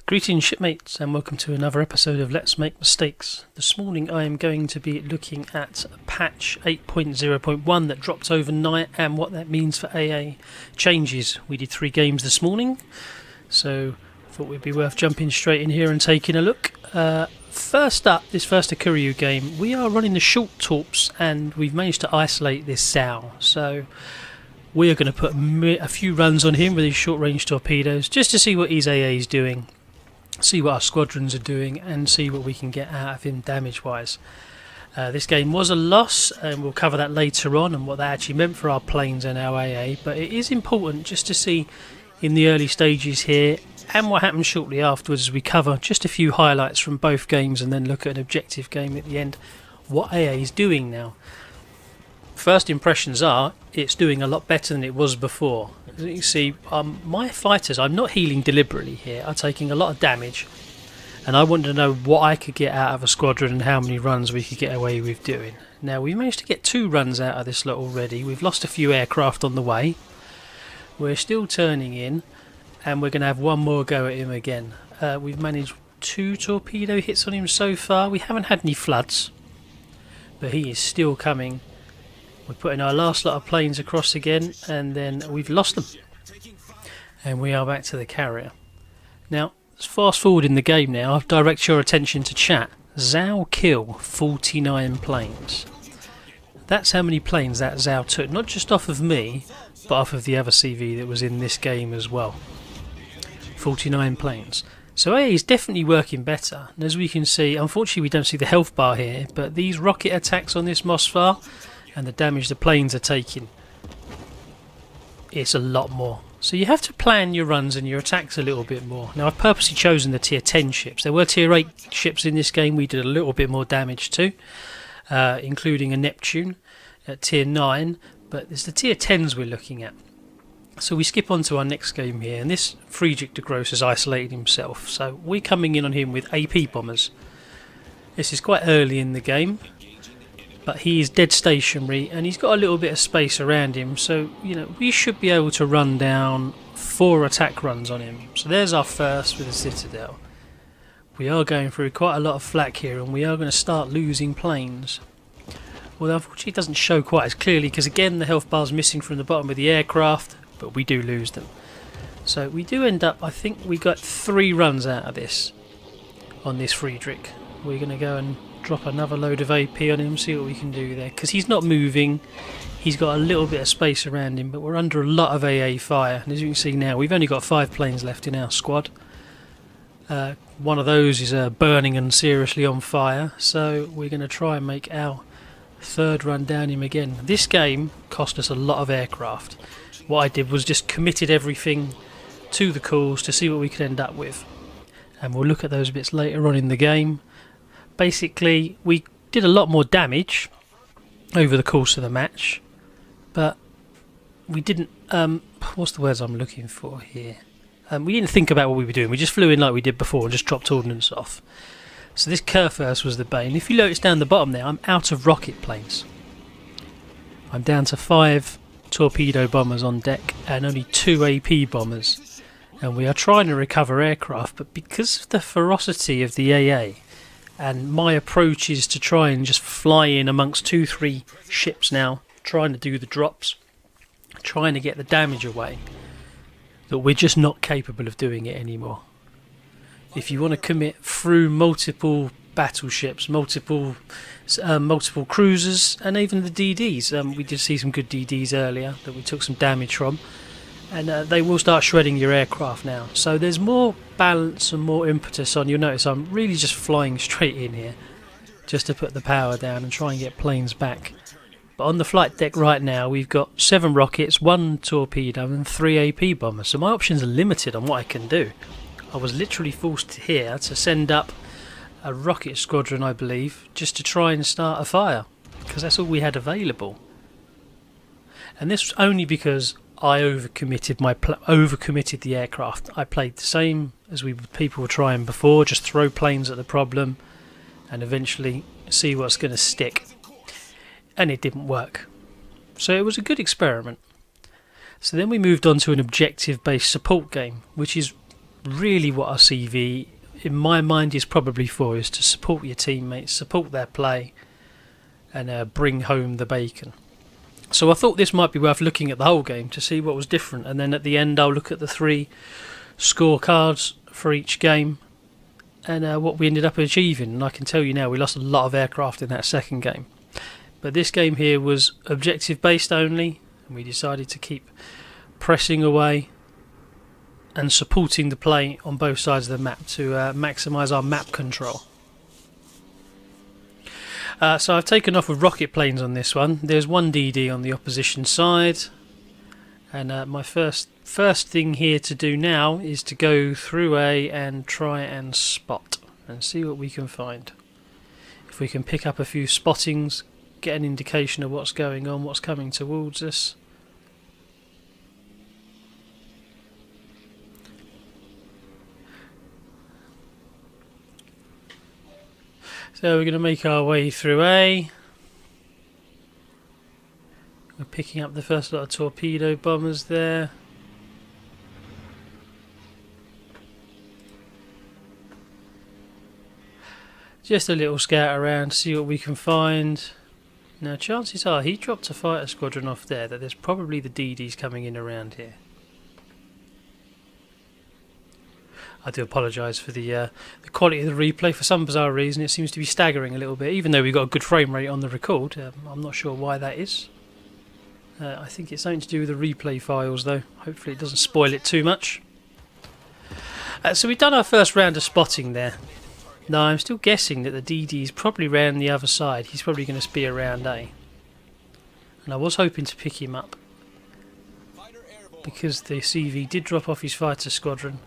Greetings shipmates and welcome to another episode of Let's Make Mistakes. This morning I am going to be looking at patch 8.0.1 that dropped overnight and what that means for AA changes. We did 3 games this morning, so I thought it would be worth jumping straight in here and taking a look. First up, this first Hakuryu game, we are running the short Torps and we've managed to isolate this Zhao. So we are going to put a few runs on him with his short range torpedoes just to see what his AA is doing, see what our squadrons are doing and see what we can get out of him damage wise. This game was a loss and we'll cover that later on and what that actually meant for our planes and our AA, but it is important just to see in the early stages here and what happens shortly afterwards as we cover just a few highlights from both games and then look at an objective game at the end, what AA is doing now. First impressions are it's doing a lot better than it was before. As you can see, my fighters, I'm not healing deliberately here, are taking a lot of damage and I wanted to know what I could get out of a squadron and how many runs we could get away with doing. Now we managed to get 2 runs out of this lot already. We've lost a few aircraft on the way. We're still turning in and we're going to have one more go at him again. We've managed 2 torpedo hits on him so far. We haven't had any floods, but he is still coming. We're putting our last lot of planes across again and then we've lost them. And we are back to the carrier. Now, let's fast forward in the game now. I'll direct your attention to chat. Zhao kill 49 planes. That's how many planes that Zhao took, not just off of me, but off of the other CV that was in this game as well. 49 planes. So AA is definitely working better. And as we can see, unfortunately we don't see the health bar here, but these rocket attacks on this Mosfar and the damage the planes are taking, it's a lot more. So you have to plan your runs and your attacks a little bit more. Now I've purposely chosen the tier 10 ships. There were tier 8 ships in this game we did a little bit more damage to, including a Neptune at tier 9, but it's the tier 10s we're looking at. So we skip on to our next game here, and this Friedrich de Gross has isolated himself, so we're coming in on him with AP bombers. This is quite early in the game, but he is dead stationary and he's got a little bit of space around him, so you know we should be able to run down 4 attack runs on him. So there's our first with the Citadel. We are going through quite a lot of flak here and we are going to start losing planes. Well, unfortunately it doesn't show quite as clearly because again the health bar is missing from the bottom of the aircraft, but we do lose them. So we do end up, I think we got 3 runs out of this on this Friedrich. We're going to go and drop another load of AP on him, see what we can do there, because he's not moving, he's got a little bit of space around him, but we're under a lot of AA fire, and as you can see now we've only got 5 planes left in our squad. One of those is burning and seriously on fire, so we're going to try and make our 3rd run down him again. This game cost us a lot of aircraft. What I did was just committed everything to the calls to see what we could end up with, and we'll look at those bits later on in the game. Basically we did a lot more damage over the course of the match, but we didn't what's the words I'm looking for here, we didn't think about what we were doing. We just flew in like we did before and just dropped ordnance off. So this Kurfürst was the bane. If you notice down the bottom there, I'm out of rocket planes. I'm down to 5 torpedo bombers on deck and only 2 AP bombers, and we are trying to recover aircraft, but because of the ferocity of the AA and my approach is to try and just fly in amongst 2-3 ships now, trying to do the drops, trying to get the damage away, that we're just not capable of doing it anymore. If you want to commit through multiple battleships, multiple cruisers and even the DDs, we did see some good DDs earlier that we took some damage from, and they will start shredding your aircraft now. So there's more balance and more impetus on. You'll notice I'm really just flying straight in here just to put the power down and try and get planes back. But on the flight deck right now we've got 7 rockets, 1 torpedo and 3 AP bombers, so my options are limited on what I can do. I was literally forced here to send up a rocket squadron, I believe, just to try and start a fire, because that's all we had available. And this was only because I overcommitted the aircraft. I played the same as people were trying before, just throw planes at the problem and eventually see what's going to stick. And it didn't work. So it was a good experiment. So then we moved on to an objective-based support game, which is really what a CV, in my mind, is probably for, is to support your teammates, support their play, and bring home the bacon. So I thought this might be worth looking at the whole game to see what was different, and then at the end I'll look at the 3 scorecards for each game and what we ended up achieving. And I can tell you now, we lost a lot of aircraft in that second game, but this game here was objective based only, and we decided to keep pressing away and supporting the play on both sides of the map to maximise our map control. So I've taken off with rocket planes on this one. There's 1 DD on the opposition side, and my first thing here to do now is to go through A and try and spot and see what we can find. If we can pick up a few spottings, get an indication of what's going on, what's coming towards us. So we're going to make our way through A. We're picking up the first lot of torpedo bombers there. Just a little scout around to see what we can find. Now chances are he dropped a fighter squadron off there, that there's probably the DDs coming in around here. I do apologise for the quality of the replay. For some bizarre reason it seems to be staggering a little bit, even though we've got a good frame rate on the record. I'm not sure why that is. I think it's something to do with the replay files though. Hopefully it doesn't spoil it too much. So we've done our first round of spotting there. Now I'm still guessing that the DD is probably round the other side. He's probably going to be around A. And I was hoping to pick him up, because the CV did drop off his fighter squadron.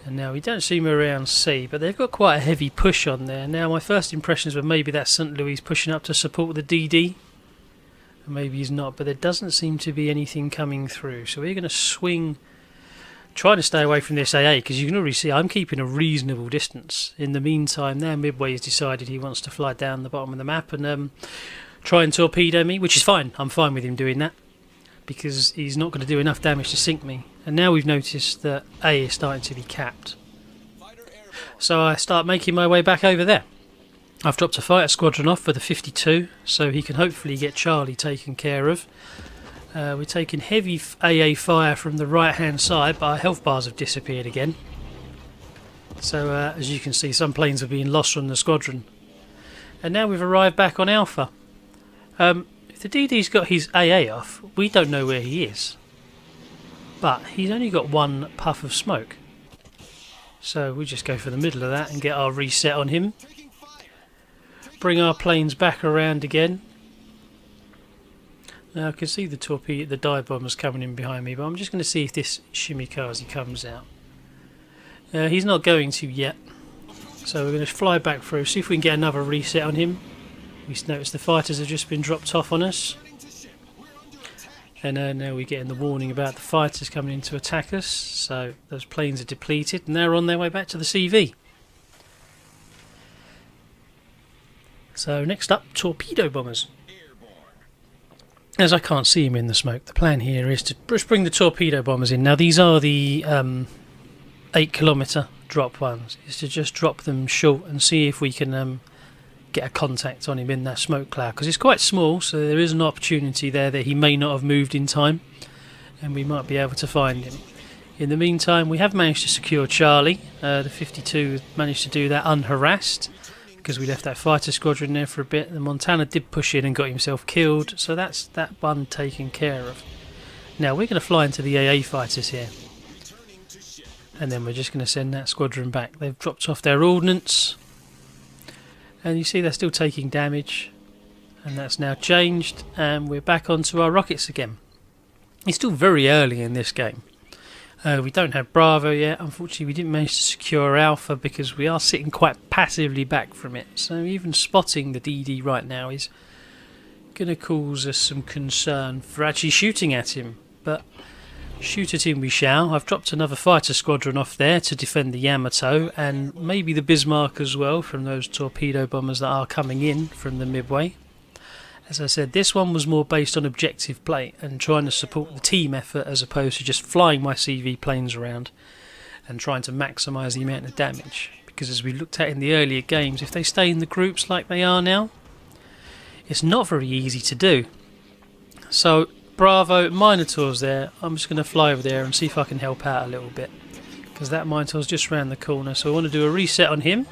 And now we don't see him around C, but they've got quite a heavy push on there. Now my first impressions were maybe that's St. Louis pushing up to support the DD. And maybe he's not, but there doesn't seem to be anything coming through. So we're going to swing, trying to stay away from this AA, because you can already see I'm keeping a reasonable distance. In the meantime, now Midway has decided he wants to fly down the bottom of the map and try and torpedo me, which is fine. I'm fine with him doing that, because he's not going to do enough damage to sink me. And now we've noticed that A is starting to be capped. So I start making my way back over there. I've dropped a fighter squadron off for the 52, so he can hopefully get Charlie taken care of. We're taking heavy AA fire from the right hand side, but our health bars have disappeared again. So as you can see, some planes are being lost from the squadron. And now we've arrived back on Alpha. If the DD's got his AA off, we don't know where he is. But he's only got 1 puff of smoke. So we'll just go for the middle of that and get our reset on him. Bring our planes back around again. Now I can see the dive bombers coming in behind me, but I'm just going to see if this Shimikaze comes out. He's not going to yet. So we're going to fly back through, see if we can get another reset on him. We notice the fighters have just been dropped off on us. And now we're getting the warning about the fighters coming in to attack us. So those planes are depleted and they're on their way back to the CV. So next up, torpedo bombers. As I can't see him in the smoke, the plan here is to just bring the torpedo bombers in. Now these are the 8 kilometre drop ones. Is to just drop them short and see if we can get a contact on him in that smoke cloud, because it's quite small, so there is an opportunity there that he may not have moved in time and we might be able to find him. In the meantime, we have managed to secure Charlie. The 52 managed to do that unharassed, because we left that fighter squadron there for a bit. The Montana did push in and got himself killed, so that's that one taken care of. Now we're going to fly into the AA fighters here, and then we're just going to send that squadron back. They've dropped off their ordnance, and you see they're still taking damage, and that's now changed, and we're back onto our rockets again. It's still very early in this game. We don't have Bravo yet. Unfortunately, we didn't manage to secure Alpha because we are sitting quite passively back from it. So even spotting the DD right now is going to cause us some concern for actually shooting at him. But shoot at him we shall. I've dropped another fighter squadron off there to defend the Yamato, and maybe the Bismarck as well, from those torpedo bombers that are coming in from the Midway. As I said, this one was more based on objective play and trying to support the team effort as opposed to just flying my CV planes around and trying to maximise the amount of damage. Because as we looked at in the earlier games, if they stay in the groups like they are now, it's not very easy to do. So Bravo, Minotaur's there. I'm just going to fly over there and see if I can help out a little bit, because that Minotaur's just round the corner. So I want to do a reset on him,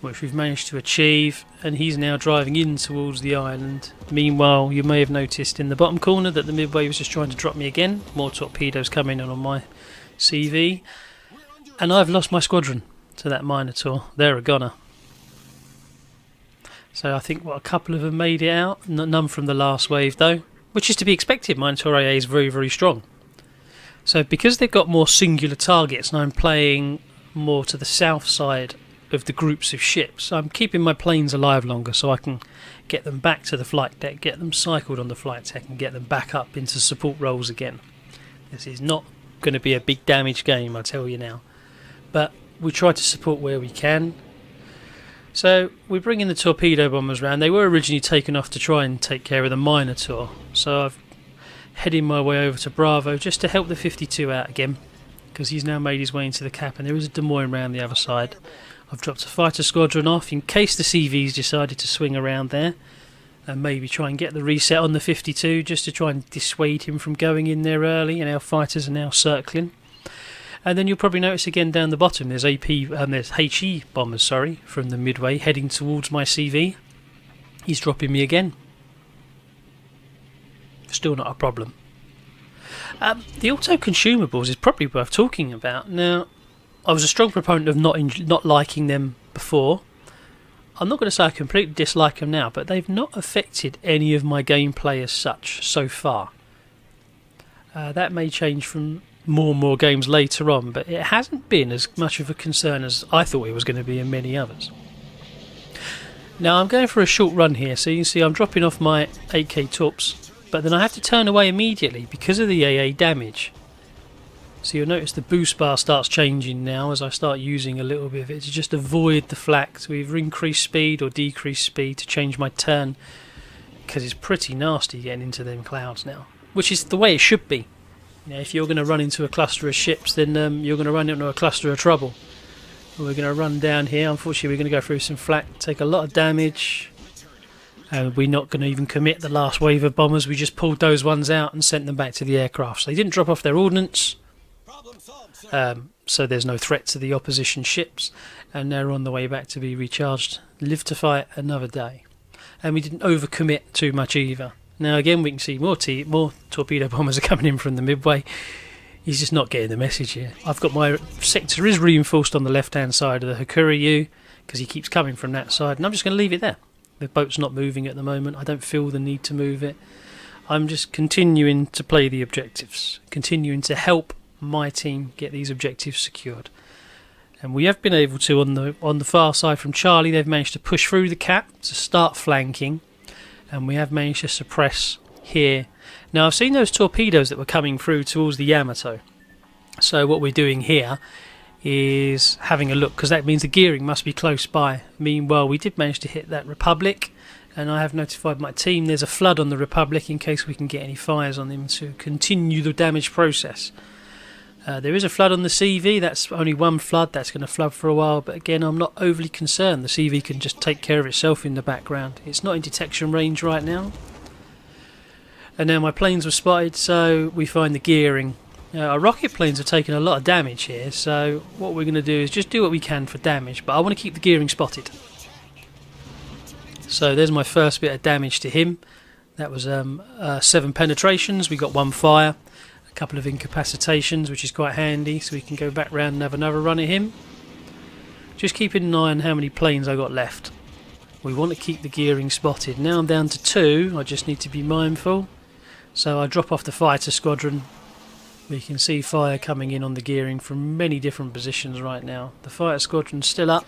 which we've managed to achieve, and he's now driving in towards the island. Meanwhile, you may have noticed in the bottom corner that the midway was just trying to drop me again. More torpedoes coming in on my CV, and I've lost my squadron to that Minotaur. They're a goner. So I think a couple of them made it out. None from the last wave though, which is to be expected. Minotaur AA is very, very strong. So because they've got more singular targets, and I'm playing more to the south side of the groups of ships, I'm keeping my planes alive longer so I can get them back to the flight deck, get them cycled on the flight deck, and get them back up into support roles again. This is not going to be a big damage game, I tell you now, but we try to support where we can. So we're bringing the torpedo bombers round. They were originally taken off to try and take care of the Minotaur, so I've heading my way over to Bravo just to help the 52 out again, because he's now made his way into the cap, and there is a Des Moines round the other side. I've dropped a fighter squadron off in case the CV's decided to swing around there and maybe try and get the reset on the 52 just to try and dissuade him from going in there early, and our fighters are now circling. And then you'll probably notice again down the bottom there's there's HE bombers, from the midway heading towards my CV. He's dropping me again. Still not a problem. The auto consumables is probably worth talking about. Now, I was a strong proponent of not liking them before. I'm not going to say I completely dislike them now, but they've not affected any of my gameplay as such so far. That may change from more and more games later on, but it hasn't been as much of a concern as I thought it was going to be in many others. Now I'm going for a short run here, so you can see I'm dropping off my 8k Torps, but then I have to turn away immediately because of the AA damage. So you'll notice the boost bar starts changing now as I start using a little bit of it to just avoid the flak, to either increase speed or decrease speed to change my turn, because it's pretty nasty getting into them clouds now, which is the way it should be. You know, if you're going to run into a cluster of ships, then you're going to run into a cluster of trouble. We're going to run down here. Unfortunately, we're going to go through some flak, take a lot of damage, and we're not going to even commit the last wave of bombers. We just pulled those ones out and sent them back to the aircraft. So they didn't drop off their ordnance, so there's no threat to the opposition ships, and they're on the way back to be recharged. Live to fight another day. And we didn't overcommit too much either. Now again, we can see more torpedo bombers are coming in from the midway. He's just not getting the message here. I've got my sector is reinforced on the left hand side of the Hakuryu, because he keeps coming from that side, and I'm just going to leave it there. The boat's not moving at the moment. I don't feel the need to move it. I'm just continuing to play the objectives, continuing to help my team get these objectives secured. And we have been able to, on the far side from Charlie, they've managed to push through the cap to start flanking, and we have managed to suppress here. Now I've seen those torpedoes that were coming through towards the Yamato, so what we're doing here is having a look, because that means the gearing must be close by. Meanwhile, we did manage to hit that Republic, and I have notified my team there's a flood on the Republic in case we can get any fires on them to continue the damage process. There is a flood on the CV. That's only one flood. That's going to flood for a while, but again, I'm not overly concerned. The CV can just take care of itself in the background. It's not in detection range right now. And now my planes were spotted, so we find the gearing. Our rocket planes have taken a lot of damage here, so what we're going to do is just do what we can for damage, but I want to keep the gearing spotted. So there's my first bit of damage to him. That was 7 penetrations. We got 1 fire. Couple of incapacitations, which is quite handy, so we can go back round and have another run at him. Just keeping an eye on how many planes I got left. We want to keep the gearing spotted. Now I'm down to 2. I just need to be mindful, so I drop off the fighter squadron. We can see fire coming in on the gearing from many different positions right now. The fighter squadron's still up,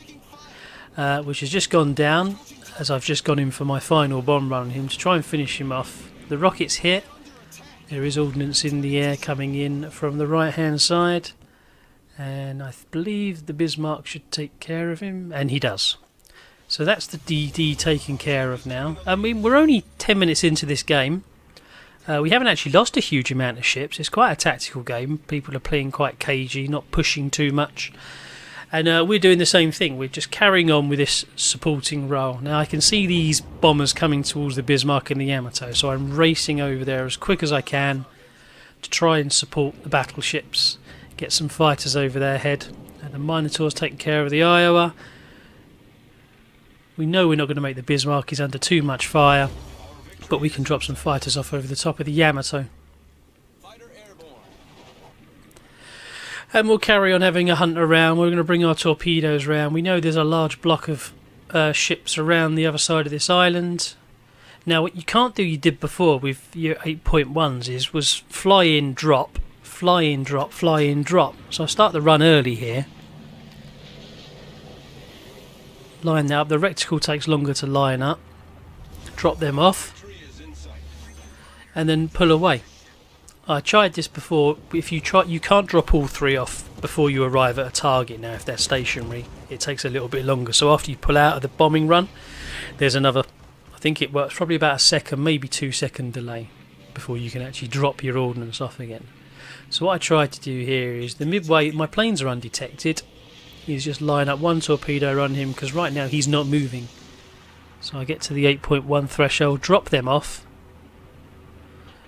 which has just gone down as I've just gone in for my final bomb run on him to try and finish him off. The rocket's hit. There is ordnance in the air coming in from the right hand side, and I believe the Bismarck should take care of him, and he does. So that's the DD taken care of now. I mean, we're only 10 minutes into this game. We haven't actually lost a huge amount of ships. It's quite a tactical game. People are playing quite cagey, not pushing too much. And we're doing the same thing. We're just carrying on with this supporting role. Now I can see these bombers coming towards the Bismarck and the Yamato, so I'm racing over there as quick as I can to try and support the battleships. Get some fighters over their head. And the Minotaur's taking care of the Iowa. We know we're not going to make the Bismarck. He's under too much fire. But we can drop some fighters off over the top of the Yamato. And we'll carry on having a hunt around. We're going to bring our torpedoes around. We know there's a large block of ships around the other side of this island. Now, what you can't do, you did before with your 8.1s, was fly in, drop, fly in, drop, fly in, drop. So I start the run early here. Line that up. The reticle takes longer to line up. Drop them off. And then pull away. I tried this before. If you try, you can't drop all three off before you arrive at a target. Now, if they're stationary, it takes a little bit longer. So after you pull out of the bombing run, there's another. I think it works probably about a second, maybe 2 second delay before you can actually drop your ordnance off again. So what I tried to do here is the midway. My planes are undetected. Is just line up one torpedo on him because right now he's not moving. So I get to the 8.1 threshold, drop them off.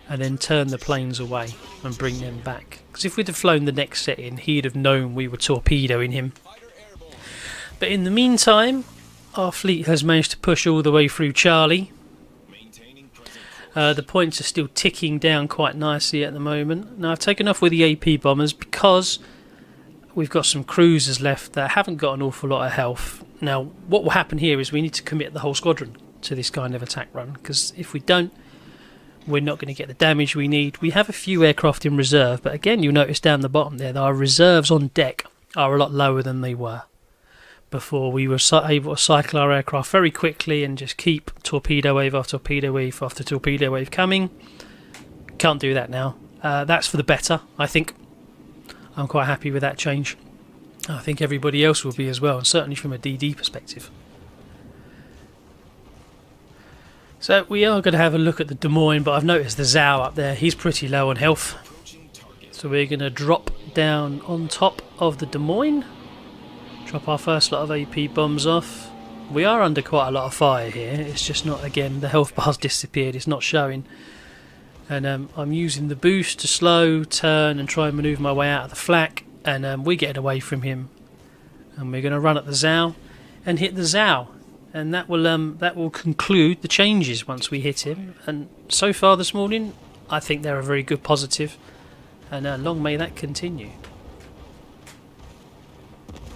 And then turn the planes away and bring them back. Because if we'd have flown the next set in, he'd have known we were torpedoing him. But in the meantime, our fleet has managed to push all the way through Charlie. The points are still ticking down quite nicely at the moment. Now I've taken off with the AP bombers because we've got some cruisers left that haven't got an awful lot of health. Now what will happen here is we need to commit the whole squadron to this kind of attack run. Because if we don't, we're not going to get the damage we need. We have a few aircraft in reserve, but again you'll notice down the bottom there that our reserves on deck are a lot lower than they were before. We were able to cycle our aircraft very quickly and just keep torpedo wave after torpedo wave after torpedo wave coming. Can't do that now. That's for the better, I think. I'm quite happy with that change. I think everybody else will be as well, and certainly from a DD perspective. So we are going to have a look at the Des Moines, but I've noticed the Zhao up there. He's pretty low on health. So we're going to drop down on top of the Des Moines. Drop our first lot of AP bombs off. We are under quite a lot of fire here. It's just not, again, the health bar's disappeared. It's not showing. And I'm using the boost to slow, turn and try and manoeuvre my way out of the flak. And we're getting away from him. And we're going to run at the Zhao and hit the Zhao. And that will conclude the changes once we hit him. And so far this morning, I think they're a very good positive, and long may that continue.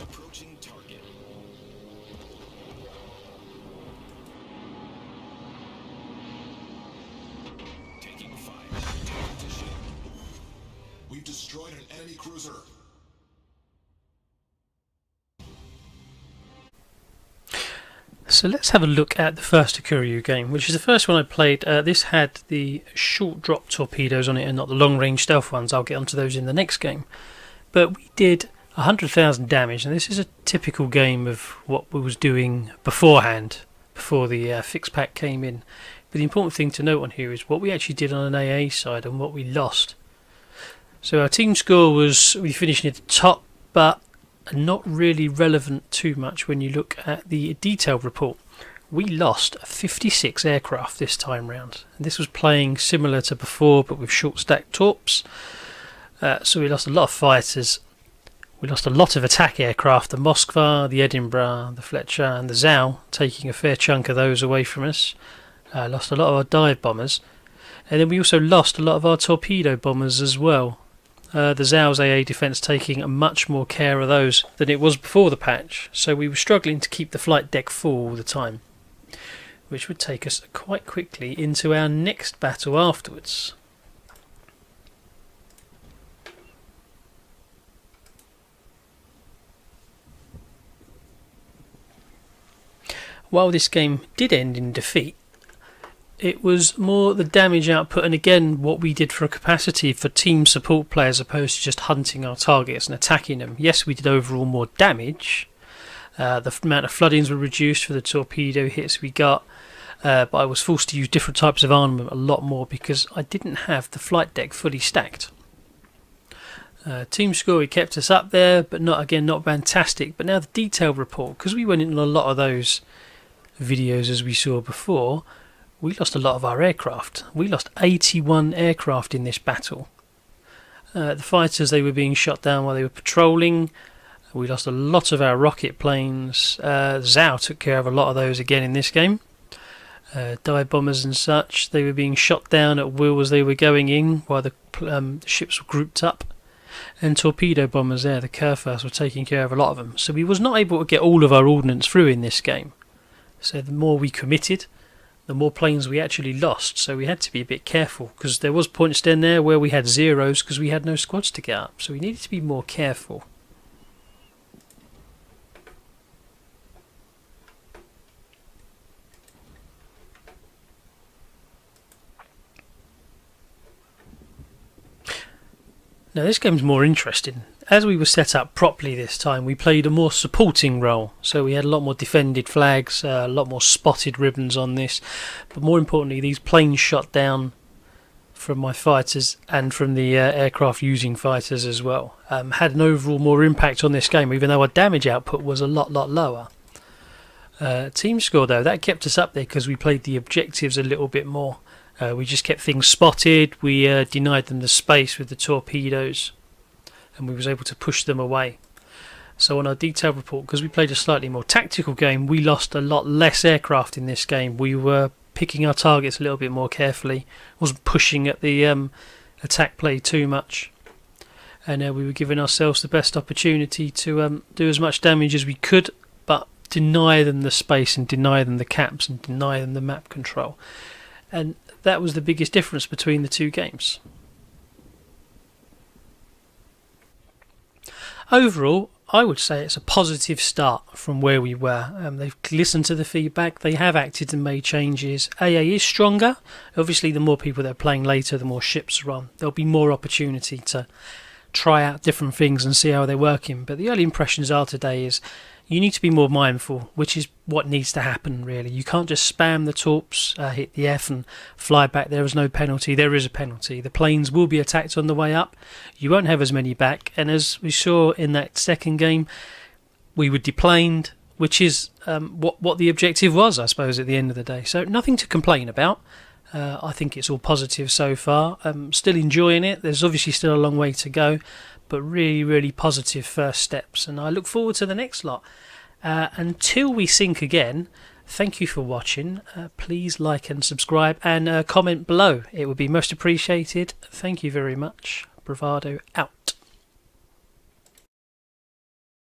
Approaching target. Taking fire. Target to ship. We've destroyed an enemy cruiser. So let's have a look at the first Hakuryu game, which is the first one I played. This had the short drop torpedoes on it and not the long range stealth ones. I'll get onto those in the next game. But we did 100,000 damage, and this is a typical game of what we was doing beforehand, before the fix pack came in. But the important thing to note on here is what we actually did on an AA side and what we lost. So our team score was, we finished near the top, but not really relevant too much when you look at the detailed report. We lost 56 aircraft this time round. And this was playing similar to before, but with short stack torps. So we lost a lot of fighters. We lost a lot of attack aircraft, the Moskva, the Edinburgh, the Fletcher and the Zhao, taking a fair chunk of those away from us. Lost a lot of our dive bombers. And then we also lost a lot of our torpedo bombers as well. The Zhao's AA defence taking much more care of those than it was before the patch, so we were struggling to keep the flight deck full all the time, which would take us quite quickly into our next battle afterwards. While this game did end in defeat, it was more the damage output, and again what we did for a capacity for team support play as opposed to just hunting our targets and attacking them. Yes, we did overall more damage. The amount of floodings were reduced for the torpedo hits we got. but I was forced to use different types of armament a lot more because I didn't have the flight deck fully stacked. Team score, it kept us up there, but not fantastic. But now the detailed report, because we went into a lot of those videos as we saw before, we lost a lot of our aircraft. We lost 81 aircraft in this battle. The fighters, they were being shot down while they were patrolling. We lost a lot of our rocket planes. Zhao took care of a lot of those again in this game. Dive bombers and such, they were being shot down at will as they were going in while the ships were grouped up. And torpedo bombers there, the Kerfuffles, were taking care of a lot of them. So we was not able to get all of our ordnance through in this game. So the more we committed, the more planes we actually lost. So we had to be a bit careful, because there was points down there where we had zeros because we had no squads to get up. So we needed to be more careful. Now this game's more interesting. As we were set up properly this time, we played a more supporting role. So we had a lot more defended flags, a lot more spotted ribbons on this. But more importantly, these planes shot down from my fighters and from the aircraft using fighters as well. Had an overall more impact on this game, even though our damage output was a lot lower. Team score though, that kept us up there because we played the objectives a little bit more. We just kept things spotted, we denied them the space with the torpedoes, and we was able to push them away. So on our detailed report, because we played a slightly more tactical game, we lost a lot less aircraft in this game. We were picking our targets a little bit more carefully, wasn't pushing at the attack play too much, and we were giving ourselves the best opportunity to do as much damage as we could, but deny them the space and deny them the caps and deny them the map control. And that was the biggest difference between the two games. Overall, I would say it's a positive start from where we were. They've listened to the feedback, they have acted and made changes. AA is stronger. Obviously, the more people that are playing later, the more ships are on. There'll be more opportunity to try out different things and see how they're working. But the early impressions are today is you need to be more mindful, which is what needs to happen really. You can't just spam the torps, hit the F and fly back. There is no penalty. There is a penalty. The planes will be attacked on the way up. You won't have as many back. And as we saw in that second game, we were deplaned, which is what the objective was, I suppose, at the end of the day. So nothing to complain about. I think it's all positive so far. I'm still enjoying it. There's obviously still a long way to go, but really positive first steps, and I look forward to the next lot. Until we sync again, thank you for watching. Please like and subscribe and comment below. It would be most appreciated. Thank you very much. Bravadoh out.